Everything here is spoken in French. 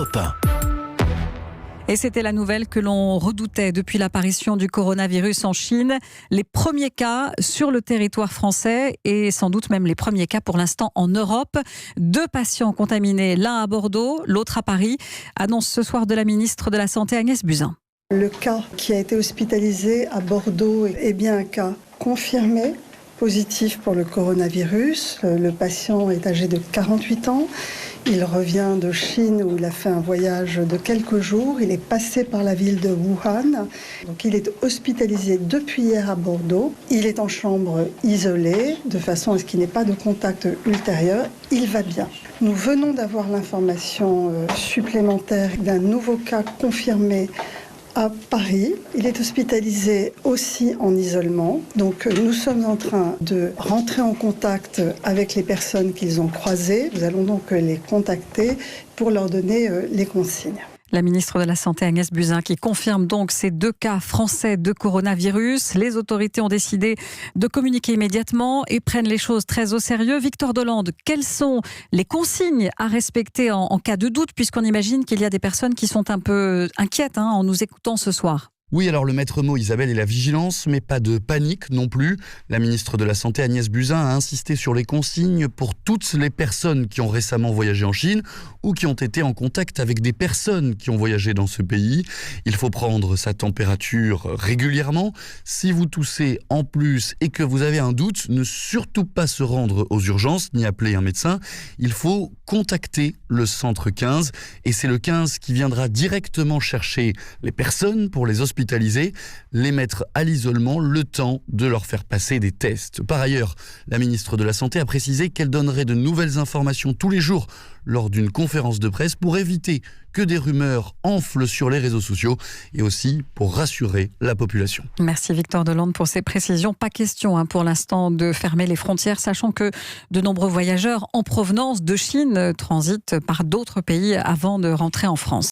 Europe 1. Et c'était la nouvelle que l'on redoutait depuis l'apparition du coronavirus en Chine. Les premiers cas sur le territoire français et sans doute même les premiers cas pour l'instant en Europe. 2 patients contaminés, l'un à Bordeaux, l'autre à Paris, annonce ce soir de la ministre de la Santé Agnès Buzyn. Le cas qui a été hospitalisé à Bordeaux est bien un cas confirmé, positif pour le coronavirus. Le patient est âgé de 48 ans. Il revient de Chine où il a fait un voyage de quelques jours. Il est passé par la ville de Wuhan. Donc il est hospitalisé depuis hier à Bordeaux. Il est en chambre isolée de façon à ce qu'il n'ait pas de contact ultérieur. Il va bien. Nous venons d'avoir l'information supplémentaire d'un nouveau cas confirmé à Paris. Il est hospitalisé aussi en isolement. Donc nous sommes en train de rentrer en contact avec les personnes qu'ils ont croisées. Nous allons donc les contacter pour leur donner les consignes. La ministre de la Santé Agnès Buzyn qui confirme donc ces 2 cas français de coronavirus. Les autorités ont décidé de communiquer immédiatement et prennent les choses très au sérieux. Victor Dolande, quelles sont les consignes à respecter en cas de doute, puisqu'on imagine qu'il y a des personnes qui sont un peu inquiètes en nous écoutant ce soir? Oui, alors le maître mot, Isabelle, est la vigilance, mais pas de panique non plus. La ministre de la Santé, Agnès Buzyn, a insisté sur les consignes pour toutes les personnes qui ont récemment voyagé en Chine ou qui ont été en contact avec des personnes qui ont voyagé dans ce pays. Il faut prendre sa température régulièrement. Si vous toussez en plus et que vous avez un doute, ne surtout pas se rendre aux urgences ni appeler un médecin. Il faut contacter le centre 15 et c'est le 15 qui viendra directement chercher les personnes pour les hospitaliser, les mettre à l'isolement le temps de leur faire passer des tests. Par ailleurs, la ministre de la Santé a précisé qu'elle donnerait de nouvelles informations tous les jours lors d'une conférence de presse pour éviter que des rumeurs enflent sur les réseaux sociaux et aussi pour rassurer la population. Merci Victor Dolande pour ces précisions. Pas question pour l'instant de fermer les frontières, sachant que de nombreux voyageurs en provenance de Chine transitent par d'autres pays avant de rentrer en France.